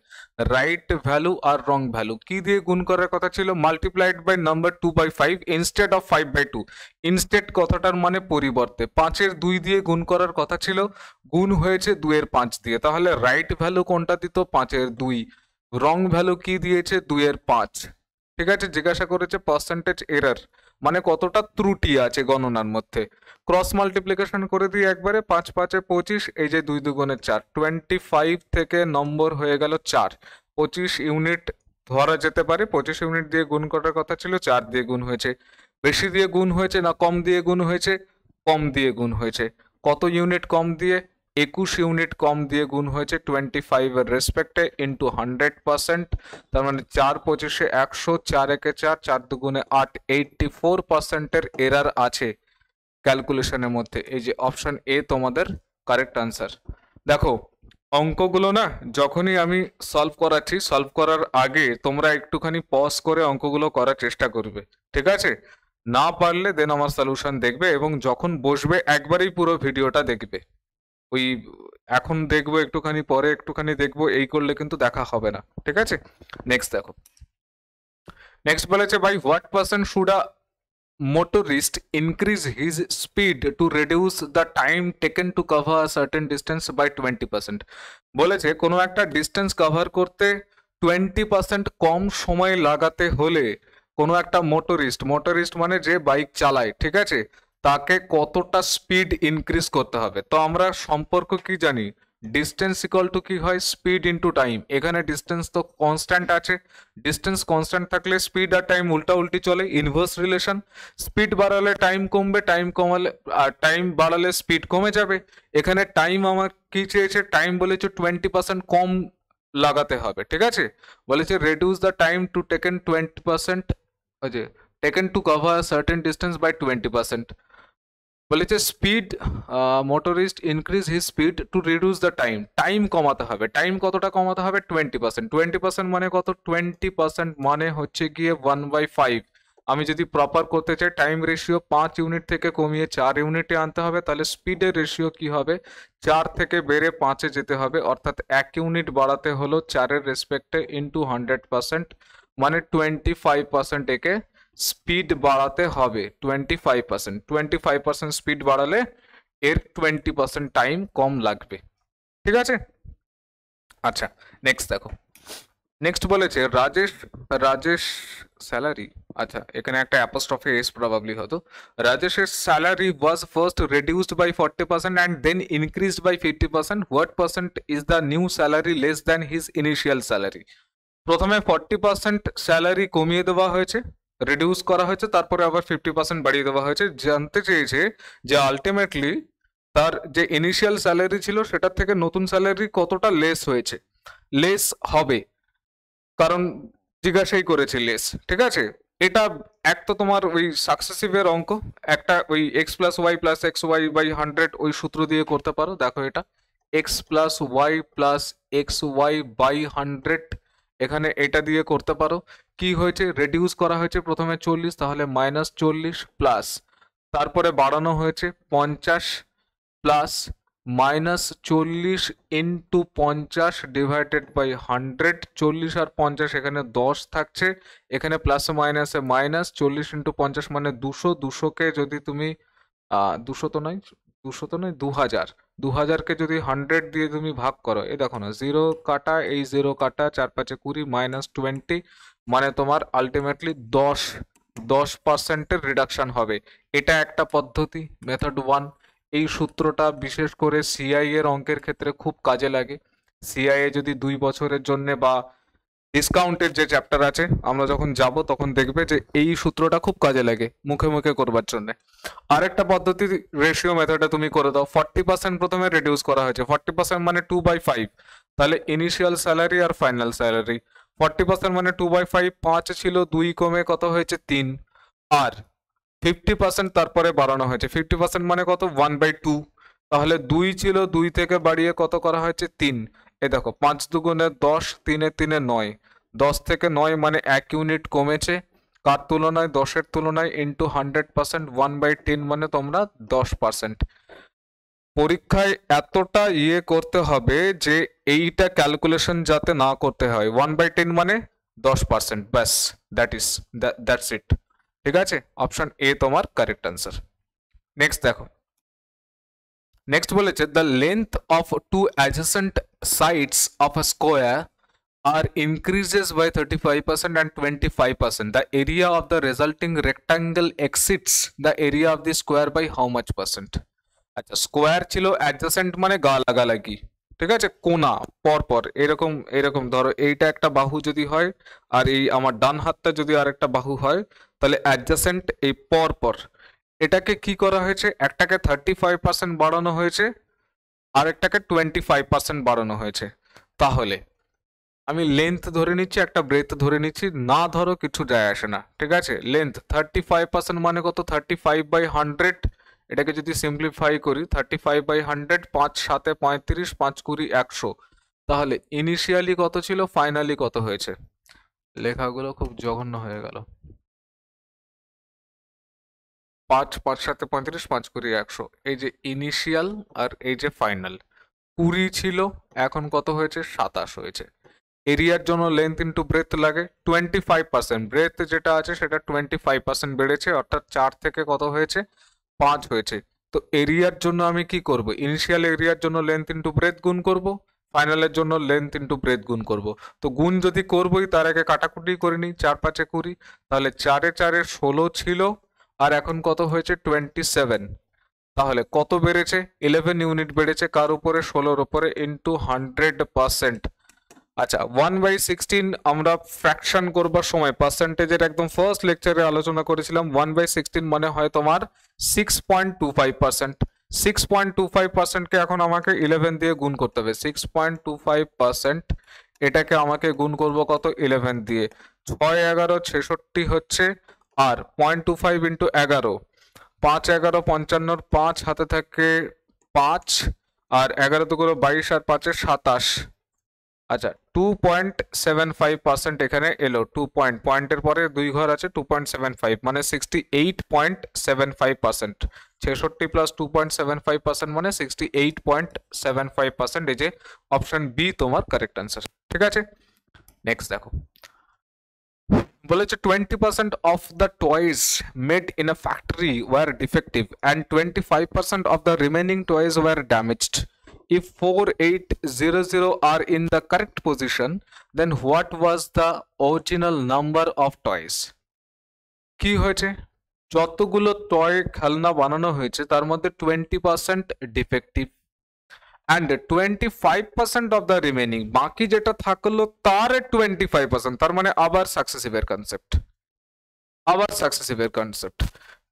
রাইট ভ্যালু আর রং ভ্যালু কি দিয়ে গুণ করার কথা ছিল, multiplied by number 2/5 instead of 5/2, instead কথাটার মানে পরিবর্তে, 5-এর 2 দিয়ে গুণ করার কথা ছিল, গুণ হয়েছে 2-এর 5 দিয়ে, তাহলে রাইট ভ্যালু কোনটা দিত, 5-এর 2, রং ভ্যালু কি দিয়েছে, 2-এর 5, ঠিক আছে। জিজ্ঞাসা করেছে পার্সেন্টেজ এরর, মানে কতটা ত্রুটি আছে গণনার মধ্যে। ক্রস মাল্টিপ্লিকেশন করে দিই একবারে, 5 5 25, এই যে 2 2 4, 25 থেকে নম্বর হয়ে গেল 4, 25 ইউনিট ধরা যেতে পারে, 25 ইউনিট দিয়ে গুণ করার কথা ছিল, 4 দিয়ে গুণ হয়েছে। বেশি দিয়ে গুণ হয়েছে না কম দিয়ে গুণ হয়েছে, কম দিয়ে গুণ হয়েছে। কত ইউনিট কম দিয়ে, 21 ইউনিট কম দিয়ে গুণ হয়েছে 25 এর রেসপেক্টে, ইন্টু 100%, তার মানে 4 25 100, 4 1 4, 4 2 8, 84% এর এরর আছে ক্যালকুলেশনের মধ্যে, এই যে অপশন এ তোমাদের কারেক্ট আনসার। দেখো অঙ্কগুলো না যখনই আমি সলভ করাচ্ছি, সলভ করার আগে তোমরা একটুখানি পজ করে অঙ্কগুলো করার চেষ্টা করবে, ঠিক আছে, না পারলে দেন আমার সলিউশন দেখবে, এবং যখন বসবে একবারেই পুরো ভিডিওটা দেখবে, ওই এখন দেখবো একটুখানি পরে একটুখানি দেখবো এই করলে কিন্তু দেখা হবে না, ঠিক আছে। নেক্সট দেখো, নেক্সট বলেছে, by what percent should a motorist increase his speed to reduce the time taken to cover a certain distance by 20%। বলেছে কোনো একটা ডিস্টেন্স কভার করতে 20% কম সময় লাগাতে হলে কোনো একটা মোটরিস্ট মানে যে বাইক চালায়, ঠিক আছে, তাকে কতটা স্পিড ইনক্রিজ করতে হবে। তো আমরা সম্পর্ক কি জানি, ডিস্টেন্স ইকুয়াল টু কি হয়, স্পিড ইনটু টাইম। এখানে ডিস্টেন্স তো কনস্ট্যান্ট আছে, ডিস্টেন্স কনস্ট্যান্ট থাকলে স্পিড আর টাইম উল্টা উল্টি চলে, ইনভার্স রিলেশন। স্পিড বাড়ালে টাইম কমবে, টাইম কমালে আর টাইম বাড়ালে স্পিড কমে যাবে। এখানে টাইম আমার কি চেয়েছে, টাইম বলেছে 20% কম লাগাতে হবে, ঠিক আছে, বলেছে reduce the time to taken 20%, ওই যে taken to cover certain distance by 20%। বলেছে speed motorist increase his speed to reduce the time, time কমাতে হবে। টাইম কতটা কমাতে হবে, 20%। 20% মানে কত, 20% মানে হচ্ছে গিয়ে 1/5। আমি যদি প্রপার করতে চাই, টাইম রেশিও 5 ইউনিট থেকে কমিয়ে 4 ইউনিটে আনতে হবে, তাহলে স্পিডের রেশিও কি হবে, 4 থেকে বেড়ে 5-এ যেতে হবে, অর্থাৎ 1 ইউনিট বাড়াতে হলো 4-এর রেসপেক্টে ইন্টু 100%, মানে 25% একে স্পিড বাড়াতে হবে, 25% স্পিড বাড়ালে এর 20% টাইম কম লাগবে, ঠিক আছে। আচ্ছা নেক্সট দেখো, নেক্সট বলেছে রাজেশ স্যালারি, আচ্ছা এখানে একটা অ্যাপোস্ট্রফি এস প্রবাবলি হতো, রাজেশের salary was first reduced by 40% and then increased by 50%, what percent is the new salary less than his initial salary? প্রথমে 40% স্যালারি কমিয়ে দেওয়া হয়েছে, রিডিউস করা হয়েছে, তারপরে আবার 50% বাড়িয়ে দেওয়া হয়েছে। জানতে চেয়েছে যে আলটিমেটলি তার যে ইনিশিয়াল স্যালারি ছিল সেটার থেকে নতুন স্যালারি কতটা লেস হয়েছে, লেস হবে, কারণ জিজ্ঞাসাই করেছে লেস। ঠিক আছে, এটা এক তো তোমার ওই সাকসেসিভের অঙ্ক, একটা ওই x plus y plus x y by 100 ওই সূত্র দিয়ে করতে পারো। দেখো এটা x plus y plus x y by 100, এখানে এটা দিয়ে করতে পারো। কি হয়েছে, রেডিউস করা হয়েছে প্রথমে 40, তাহলে -40 প্লাস তারপরে বাড়ানো হয়েছে 50 প্লাস -40 ইন্টু 50 ডিভাইডেড বাই 100, 40 আর 50 এখানে 10 থাকছে, এখানে প্লাসে মাইনাসে মাইনাস, 40 ইন্টু 50 মানে 200, 200কে যদি তুমি 2000, 2000কে যদি 100 দিয়ে তুমি ভাগ করো, এই দেখো না, 0 কাটা, এই 0 কাটা, 4 5 20 -20, মানে তোমার আলটিমেটলি 10% রিডাকশন হবে। এটা একটা পদ্ধতি, মেথড 1। এই সূত্রটা বিশেষ করে সিআই এর অঙ্কের ক্ষেত্রে খুব কাজে লাগে। সিআই এ যদি 2 বছরের জন্য বা ডিসকাউন্টের যে চ্যাপ্টার আছে আমরা যখন যাব তখন দেখবে যে এই সূত্রটা খুব কাজে লাগে মুখে মুখে করবার জন্য। আরেকটা পদ্ধতি রেশিও মেথডে তুমি করে দাও, 40% প্রথমে রিডিউস করা হয়েছে, 40% মানে 2/5, তাহলে ইনিশিয়াল স্যালারি আর ফাইনাল স্যালারি, 40% মানে 2/5, 5 ছিল, 2 কমে কত হয়েছে 3, আর 50% তারপরে বাড়ানো হয়েছে, 50% মানে কত 1/2, তাহলে 2 ছিল, 2 থেকে বাড়িয়ে কত করা হয়েছে 3। এই দেখো 5 দুগুণে 10, 3 3 9, 10 থেকে 9 মানে 1 ইউনিট কমেছে, কার তুলনায় 10-এর তুলনায়, ইন্টু 100%, 1/10 মানে তোমরা 10%। পরীক্ষায় এতটা করতে হবে যে এইটা ক্যালকুলেশন যাতে না করতে হয়, 1/10 মানে 10%, ব্যাস, দ্যাটস ইট। ঠিক আছে, অপশন এ তোমার কারেক্ট আনসার। নেক্সট দেখো, নেক্সট বলেছে the length of two adjacent sides of a square are increases by 35% and 25%. The area of the resulting rectangle exceeds the area of the square by how much percent? আচ্ছা, square ছিল, adjacent মানে গা লাগালাগি, ঠিক আছে, কোনা পরপর, এরকম এরকম ধরো এইটা একটা বাহু যদি হয় আর এই আমার ডান হাতটা যদি আরেকটা বাহু হয়, তাহলে অ্যাডজেসেন্ট এই পরপর। এটাকে কি করা হয়েছে, একটাকে 35% বাড়ানো হয়েছে, আরেকটাকে 25% বাড়ানো হয়েছে। তাহলে আমি লেন্থ ধরে নিচ্ছি, একটা ব্রেথ ধরে নিচ্ছি, না ধরো কিছু যায় আসে না। ঠিক আছে, লেন্থ 35% মানে কত, 35/100, এটাকে যদি সিম্পলিফাই করি 35/100, 5 7 35, 5 20 100, তাহলে ইনিশিয়ালি কত ছিল, ফাইনালি কত হয়েছে। লেখাগুলো খুব জঘন্য হয়ে গেল। 5 5 7 35, 5 20 100, এই যে ইনিশিয়াল আর এই যে ফাইনাল, 20 ছিল, এখন কত হয়েছে, 27 হয়েছে। এরিয়ার জন্য লেন্থ ইন্টু ব্রেথ লাগে 25%, ব্রেথ যেটা আছে সেটা 25% বেড়েছে, অর্থাৎ 4 থেকে কত হয়েছে, 5 হয়েছে। তো এরিয়ার জন্য আমি কি করব, ইনিশিয়াল এরিয়ার জন্য লেন্থ ইন্টু ব্রেথ গুণ করব, ফাইনালের জন্য লেন্থ ইন্টু ব্রেথ গুণ করব। তো গুণ যদি করবই তার আগে কাটাকুটি করে নিই, 4 5 20, তাহলে 4 4 16 ছিল, আর এখন কত হয়েছে 27, তাহলে কত বেড়েছে, 11 ইউনিট বেড়েছে, কার উপরে, 16-র উপরে, ইন্টু 100%। আচ্ছা, 1/16 আমরা ফ্র্যাকশন করবার সময় পার্সেন্টেজের একদম ফার্স্ট লেকচারে আলোচনা করেছিলাম, 1/16 মানে হয় তোমার 6.25%। 6.25%কে এখন আমাকে 11 দিয়ে গুণ করতে হবে, 6.25%, এটাকে আমাকে গুণ করব কত, 11 দিয়ে, 6 11 66 হচ্ছে, আর 0.25 ইন্টু 11, 5 11 55, 5 হাতে থাকে 5, আর 11 দুগুলো 22, আর 5 27। আচ্ছা, 2.75% এখানে এলো, 2 পয়েন্টের পরে 2 ঘর আছে, 2.75 মানে 68.75%, 66 প্লাস 2.75% মানে 68.75%, এই যে অপশন বি তোমার কারেক্ট আনসার। ঠিক আছে, নেক্সট দেখো, বলেছে 20% of the toys made in a factory were defective and 25% of the remaining toys were damaged. If 4800 are in the correct position, then what was the original number of toys? কি হয়েছে, যতগুলো toy খেলনা বানানো হয়েছে তার মধ্যে 20% defective and 25% of the remaining, বাকি যেটা থাকলো তার 25%, তার মানে আবার সাকসেসিভের কনসেপ্ট,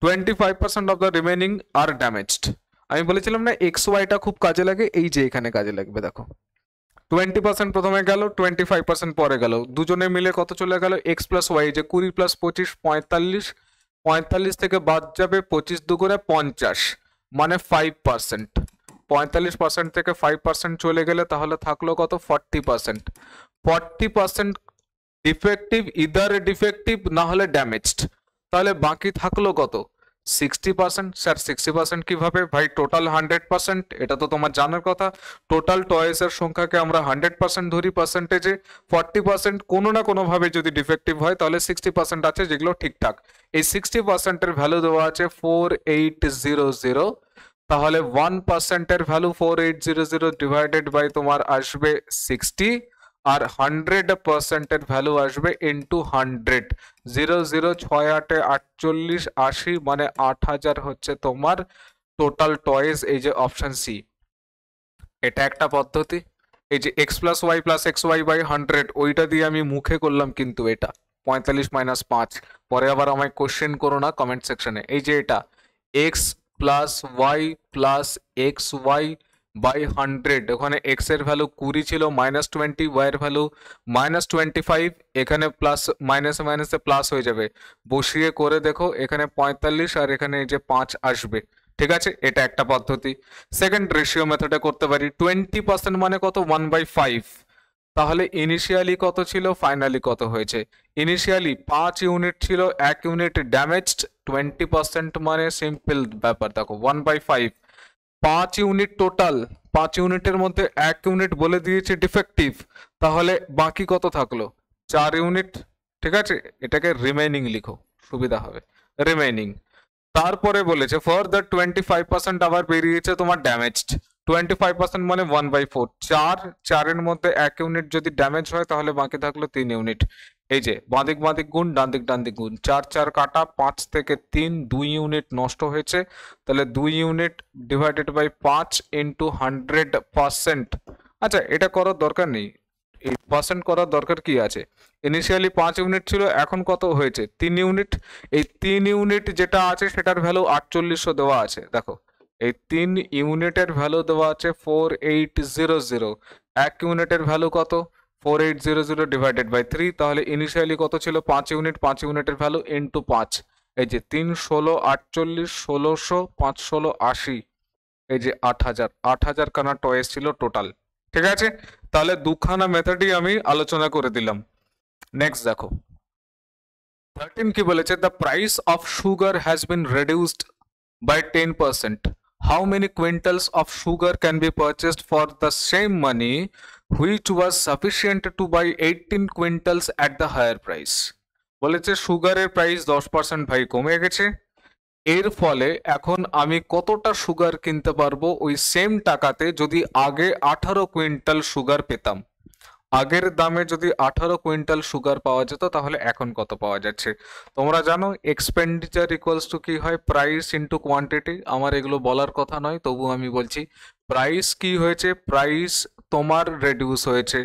25% অফ দ্য রিমেনিং আর ড্যামেজড। আমি বলেছিলাম না এক্স ওয়াইটা খুব কাজে লাগে, এই যে এখানে কাজে লাগবে। দেখো 20% প্রথমে গেল, 25% পরে গেল, দুজনে মিলে কত চলে গেল, এক্স প্লাস ওয়াই, যে 20 প্লাস 25 45, 45 থেকে বাদ যাবে 25 দুগুণে 50, মানে 5%। 45% থেকে 5% চলে গেলে তাহলে থাকলো কত, 40%। 40% ডিফেক্টিভ, ইদার ডিফেক্টিভ না হলে ড্যামেজড, তাহলে বাকি থাকলো কত, 60%। স্যার 60% কিভাবে ভাই, টোটাল 100%, এটা তো তোমার জানার কথা। টোটাল টয়েস এর সংখ্যাকে আমরা 100% ধরি পার্সেন্টেজে, 40% কোনো না কোনো ভাবে যদি ডিফেক্টিভ হয় তাহলে 60% আছে যেগুলো ঠিকঠাক। এই 60% এর ভ্যালু দেওয়া আছে 4800, তাহলে 1% এর ভ্যালু 4800 ডিভাইডেড বাই তোমার আসবে 60, আর 100% এর ভ্যালু আসবে ইন্টু 100, 0 0 6 8 48 80, মানে 8000 হচ্ছে তোমার টোটাল টয়েস। এই যে অপশন সি, এটা একটা পদ্ধতি। এই যে x plus y plus x y by 100, ওইটা দিয়ে আমি মুখে করলাম, কিন্তু এটা 45 মাইনাস 5, পরে আবার আমায় কোশ্চেন করো না কমেন্ট সেকশনে। এই যে এটা x plus y plus x y by 100, ওখানে এক্স এর ভ্যালু 20 ছিল, -20, ওয়াই এর ভ্যালু -25, এখানে প্লাস মাইনাসে মাইনাসে প্লাস হয়ে যাবে, বসিয়ে করে দেখো এখানে 45 আর এখানে এই যে 5 আসবে। ঠিক আছে, এটা একটা পদ্ধতি। সেকেন্ড রেশিও মেথডে করতে পারি। 20% মানে কত, 1/5, তাহলে ইনিশিয়ালি কত ছিল, ফাইনালি কত হয়েছে। ইনিশিয়ালি 5 ইউনিট ছিল, 1 ইউনিট ড্যামেজড, 20% মানে সিম্পল ব্যাপার, দেখো 1/5, 5 ইউনিট টোটাল, 5 ইউনিটের মধ্যে 1 ইউনিট বলে দিয়েছে ডিফেক্টিভ, তাহলে বাকি কত থাকলো, 4 ইউনিট। ঠিক আছে, এটাকে রিমেইনিং লিখো, সুবিধা হবে, রিমেইনিং। তারপরে বলেছে ফর দ্য 25% আবার বেরিয়েছে তোমার ড্যামেজড, 25% মানে 1/4, 4 এর মধ্যে 1 ইউনিট যদি ড্যামেজ হয় তাহলে বাকি থাকলো 3 ইউনিট। এই যে বাঁদিক বাঁদিক গুণ, ডানদিক ডানদিক গুণ, 4 4 কাটা, 5 থেকে 3, 2 ইউনিট নষ্ট হয়েছে, তাহলে 2 ইউনিট ডিভাইডেড বাই 5 ইন্টু 100%। আচ্ছা, এটা করার দরকার নেই, এই পার্সেন্ট করার দরকার কি আছে। ইনিশিয়ালি 5 ইউনিট ছিল, এখন কত হয়েছে, 3 ইউনিট। এই 3 ইউনিট যেটা আছে সেটার ভ্যালু 4800 দেওয়া আছে। দেখো এই 3 ইউনিটের ভ্যালু দেওয়া আছে 4800, 1 ইউনিটের ভ্যালু কত, 4800 ডিভাইডেড বাই 3, তাহলে ইনিশিয়ালি কত ছিল, 5 ইউনিট, 5 ইউনিটের ভ্যালু ইন্টু 5, এই যে 3 16 48, 1600, 5 16 80, এই যে 8000, 8000 খানা টয়েস ছিল টোটাল। ঠিক আছে, তাহলে দুখানা মেথডই আমি আলোচনা করে দিলাম। নেক্সট দেখো 13 কি বলেছে, the price of sugar has been reduced by 10%, how many quintals of sugar can be purchased for the same money which was sufficient to buy 18 quintals at the higher price. বলেছে সুগারের price 10% ভাই কমে গেছে, এর ফলে এখন আমি কতটা সুগার কিনতে পারবো ওই সেম টাকাতে, যদি আগে 18 কুইন্টাল সুগার পেতাম, আগের দামে যদি 18 কুইন্টাল সুগার পাওয়া যেত তাহলে এখন কত পাওয়া যাচ্ছে। তোমরা জানো এক্সপেন্ডিচার ইকুয়ালস টু কি হয়, প্রাইস ইন্টু কোয়ান্টিটি। আমার এগুলো বলার কথা নয়, তবু আমি বলছি প্রাইস কি হয়েছে, প্রাইস তোমার রেডিউস হয়েছে।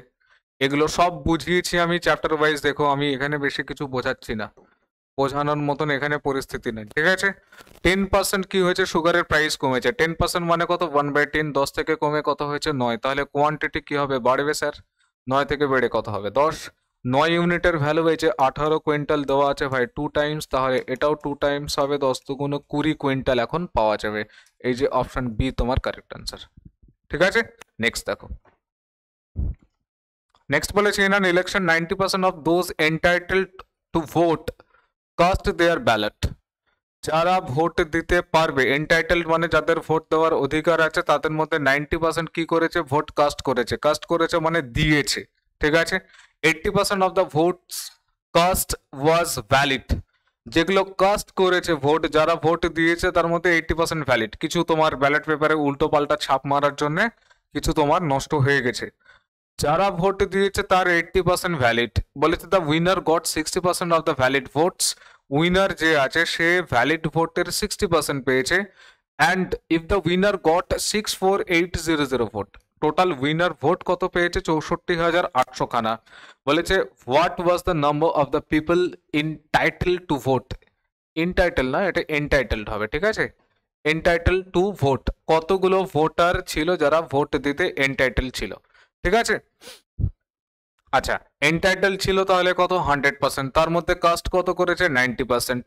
এগুলো সব বুঝিয়েছি আমি চ্যাপ্টার ওয়াইজ, দেখো আমি এখানে বেশি কিছু বোঝাচ্ছি না, বোঝানোর মতন এখানে পরিস্থিতি নেই। ঠিক আছে, 10% কি হয়েছে, সুগারের প্রাইস কমেছে, 10% মানে কত, 1/10, 10 থেকে কমে কত হয়েছে, 9, তাহলে কোয়ান্টিটি কি হবে, বাড়বে স্যার, 9 থেকে বেড়ে কত হবে, 10। 9 ইউনিটের ভ্যালু হয়েছে 18 কুইন্টাল দেওয়া আছে ভাই 2 টাইমস, তাহলে এটাও 2 টাইমস হবে, 10 দুগুণ 20 কুইন্টাল এখন পাওয়া যাবে। এই যে অপশন বি তোমার কারেক্ট আনসার। ঠিক আছে, নেক্সট দেখো, নেক্সট বলেছে in an election 90% of those entitled to vote cast there ballot. যারা ভোট দিতে পারবে, এন্টাইটেলড মানে যাদের ভোট দেওয়ার অধিকার আছে, তাদের মধ্যে 90% কি করেছে, ভোট কাস্ট করেছে। কাস্ট করেছে মানে দিয়েছে। ঠিক আছে, 80% of the votes cast was valid. যেগুলো কাস্ট করেছে ভোট, যারা ভোট দিয়েছে তার মধ্যে 80% ভ্যালিড। কিছু তোমার ব্যালট পেপারে উল্টো পাল্টা ছাপ মারার জন্য কিছু তোমার নষ্ট হয়ে গেছে। যারা ভোট দিয়েছে তার 80% ভ্যালিড। বলেছে the winner got 60% of the valid votes. Winner যে আছে সে ভ্যালিড ভোটের 60% পেয়েছে। And if the winner got 64800 vote, total winner vote কত পেয়েছে? 64,800 খানা। বলেছে what was the number of the people entitle to vote. Entitle না, এটা এনটাইটেলড হবে, ঠিক আছে? এনটাইটেল টু ভোট, কতগুলো ভোটার ছিল যারা ভোট দিতে এনটাইটেল ছিল, ঠিক আছে? আচ্ছা, এনটাইটেল ছিল তাহলে কত? 100%। তার মধ্যে কাস্ট কত করেছে? 90%।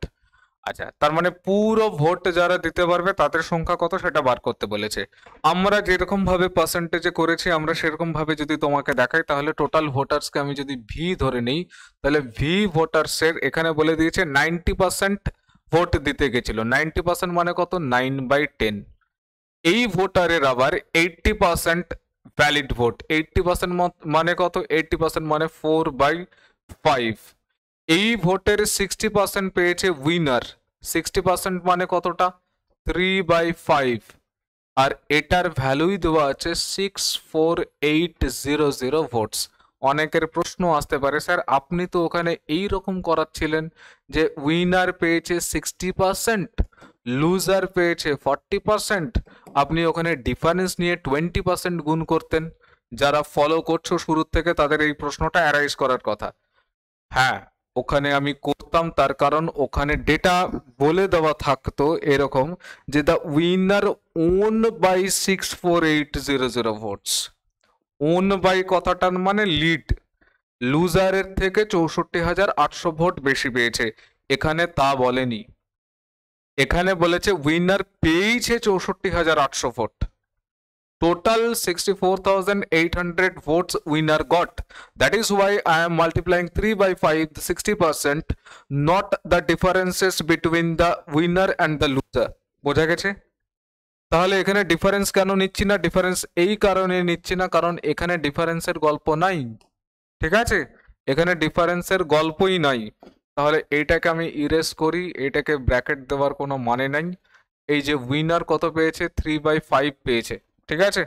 আচ্ছা, তার মানে পুরো ভোট যারা দিতে পারবে তাদের সংখ্যা কত সেটা বার করতে বলেছে। আমরা যেরকম ভাবে পার্সেন্টেজে করেছি, আমরা সেরকম ভাবে যদি তোমাকে দেখাই, তাহলে টোটাল ভোটার্সকে আমি যদি ভি ধরে নেই, তাহলে ভি ভোটার্সের এখানে বলে দিয়েছে 90% ভোট দিতে গেছিল। 90% মানে কত? 9/10। এই ভোটারের আবার 80% ভ্যালিড ভোট। 80% মানে কত? 80% মানে 4/5। এই ভোটের 60% পেয়েছে উইনার। 60% মানে কতটা? 3/5। আর এটার ভ্যালুই দেওয়া আছে 64800 ভোটস। অনেকের প্রশ্ন আসতে পারে, স্যার আপনি তো ওখানে এই রকম করাচ্ছিলেন যে উইনার পেয়েছে 60%, লুজার পেয়েছে 40%, আপনি ওখানে ডিফারেন্স নিয়ে 20% গুণ করতেন। যারা ফলো করছো শুরু থেকে তাদের এই প্রশ্নটা অ্যারাইজ করার কথা। হ্যাঁ, ওখানে আমি করতাম, তার কারণ ওখানে ডেটা বলে দেওয়া থাকতো এরকম যে the winner won by 64800 votes. Won by কথাটার মানে লিড, লুজারের থেকে 64,800 ভোট বেশি পেয়েছে। এখানে তা বলেনি, এখানে বলেছে উইনার পেয়েছে 64,800 vote. Total 64,800 votes winner got. That is why I am multiplying 3/5, the 60%, not the differences between the winner and the loser. বোঝা গেছে? তাহলে এখানে ডিফারেন্স কেন নিচ্ছি না? ডিফারেন্স এই কারণে নিচ্ছি না কারণ এখানে ডিফারেন্সের গল্প নাই, ঠিক আছে? এখানে ডিফারেন্সের গল্পই নাই। তাহলে এইটাকে আমি ইরেজ করি, এটাকে ব্র্যাকেট দেওয়ার কোনো মানে নাই। এই যে উইনার কত পেয়েছে? 3/5 পেয়েছে, ঠিক আছে?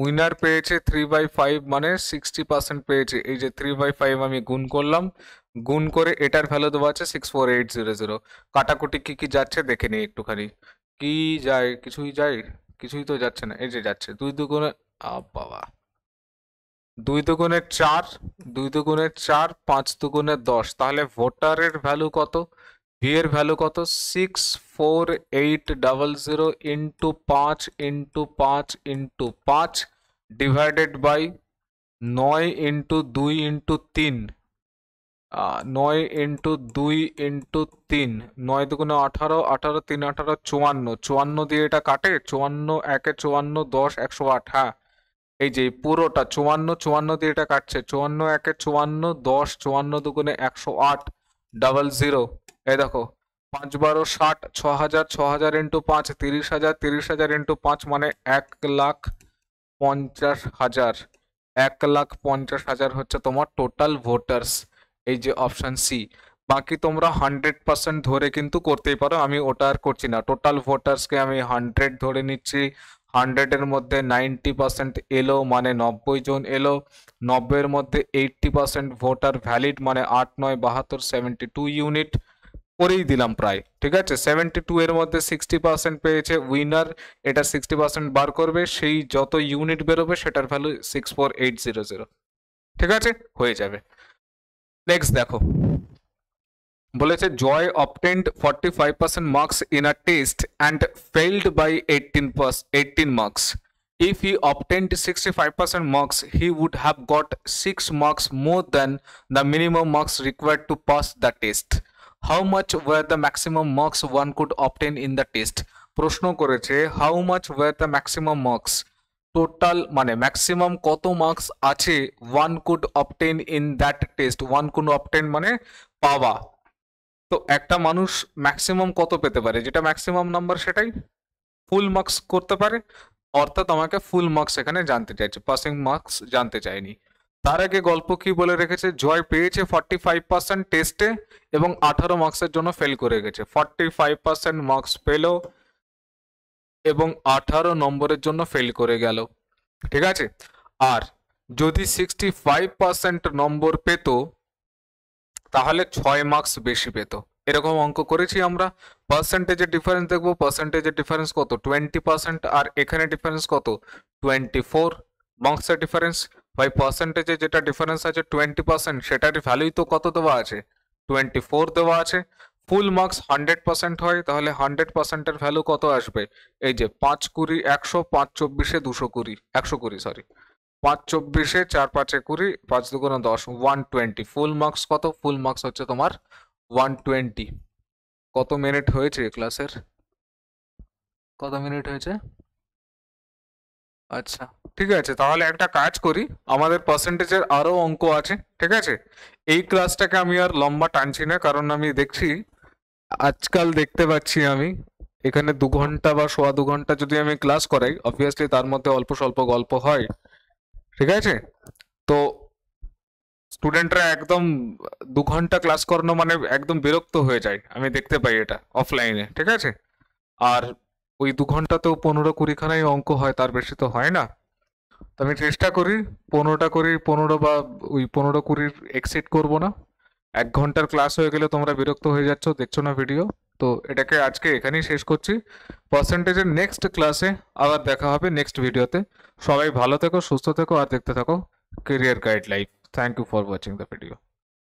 উইনার পেয়েছে 3/5 মানে 60% পেয়েছে। এই যে 3/5 আমি গুণ করলাম, গুণ করে এটার ভ্যালু দেওয়া আছে 64800। কাটাকুটি কি কি যাচ্ছে দেখে নিই একটুখানি। কি যায়? কিছুই যায়? কিছুই তো যাচ্ছে না। এই যে যাচ্ছে 2 দুগুণে, বাবা, 2 দুগুণে 4, 2 দুগুণে 4, 5 দুগুণে 10। তাহলে ভোটারের ভ্যালু কত? ভি এর ভ্যালু কত? 64800 into 5 into 5 into 5 divided by 9 into 2 into 3, 9 into 2 into 3, 9 দুগুণে 18, 18 3 18 54, 54 দিয়ে এটা কাটে? 54 একে 54, 10 108। হ্যাঁ, এই যে পুরোটা 54, 54 দিয়ে এটা কাটছে। 54 একে 54, 10 54 দুগুণে 108, 00। এই দেখো 5 12 60, 6000, 6000 ইন্টু 5 30,000, 30,000 ইন্টু 5 মানে 1,50,000। 1,50,000 হচ্ছে তোমার টোটাল ভোটার্স। এই যে অপশন সি। বাকি তোমরা 100% ধরে কিন্তু করতেই পারো, আমি ওটা আর করছি না। টোটাল ভোটার্সকে আমি 100 ধরে নিচ্ছি। 100 এর মধ্যে 90% এলো মানে 90 জন এলো। 90 এর মধ্যে 80% ভোটার ভ্যালিড মানে 8 9 72 72 ইউনিট করেই দিলাম প্রায়, ঠিক আছে? 72 এর মধ্যে 60% পেয়েছে উইনার, এটা 60% বার করবে, সেই যত ইউনিট বেরোবে সেটার ভ্যালু 64800, ঠিক আছে? হয়ে যাবে। নেক্সট দেখো, বলেছে জয় obtained 45% marks in a test and failed by 18 marks. If he obtained 65% marks, he would have got 6 marks more than the minimum marks required to pass the test. How much were the maximum marks one could obtain in the test? প্রশ্ন করেছে how much were the maximum marks, total মানে maximum কত marks আছে one could obtain in that test. one could obtain মানে পাওয়া। তো একটা মানুষ ম্যাক্সিমাম কত পেতে পারে? যেটা ম্যাক্সিমাম নাম্বার সেটাই ফুল মার্কস করতে পারে। অর্থাৎ আমাকে ফুল মার্কস এখানে জানতে চাইছে, পাসিং মার্কস জানতে চাইনি। তার আগে গল্প কি বলে রেখেছে? জয় পেয়েছে 45% টেস্টে এবং 18 মার্কসের জন্য ফেল করে গেছে। 45% মার্কস পেল এবং 18 নম্বরের জন্য ফেল করে গেল, ঠিক আছে? আর যদি 65% নম্বর পেত তাহলে 6 মার্কস বেশি পেত। এরকম অঙ্ক করেছি আমরা। পার্সেন্টেজের ডিফারেন্স দেখবো, পার্সেন্টেজের ডিফারেন্স কত? 20%। আর এখানে ডিফারেন্স কত? 24 মার্কসের ডিফারেন্স। ভাই পার্সেন্টেজে যেটা ডিফারেন্স আছে 20%, সেটার ভ্যালুই তো কত দেওয়া আছে, 24 দেওয়া আছে। ফুল মার্কস 100% হয়, তাহলে 100%-এর ভ্যালু কত আসবে, এই যে 5 20 100, 5 24 220, 120 সরি, 5 24 4 5 20, 5 2 10, 120। ফুল মার্কস কত, ফুল মার্কস হচ্ছে তোমার 120। কত মিনিট হয়েছে ক্লাসের, কত মিনিট হয়েছে? আচ্ছা, ঠিক আছে, তাহলে একটা কাজ করি, আমাদের পার্সেন্টেজের আরো অঙ্ক আছে, ঠিক আছে? এই ক্লাসটাকে আমি আর লম্বা টানছি না, কারণ আমি দেখছি আজকাল দেখতে পাচ্ছি আমি এখানে 2 ঘন্টা বা 1.25 ঘন্টা যদি আমি ক্লাস করাই, অবভিয়াসলি তার মধ্যে অল্প স্বল্প গল্প হয়, ঠিক আছে? তো স্টুডেন্টরা একদম 2 ঘন্টা ক্লাস করানো মানে একদম বিরক্ত হয়ে যায়, আমি দেখতে পাই এটা অফলাইনে, ঠিক আছে? আর ওই 2 ঘন্টাতেও 15-20 খানাই অঙ্ক হয়, তার বেশি তো হয় না। তো আমি চেষ্টা করি 15টা করি, 15 বা ওই 15-20 এক্সিড করবো না। 1 ঘন্টার ক্লাস হয়ে গেলে তোমরা বিরক্ত হয়ে যাচ্ছ, দেখছো না ভিডিও। তো এটাকে আজকে এখানেই শেষ করছি। পার্সেন্টেজের নেক্সট ক্লাসে আবার দেখা হবে নেক্সট ভিডিওতে। সবাই ভালো থেকো, সুস্থ থেকো, আর দেখতে থাকো career guide life. Thank you for watching the video.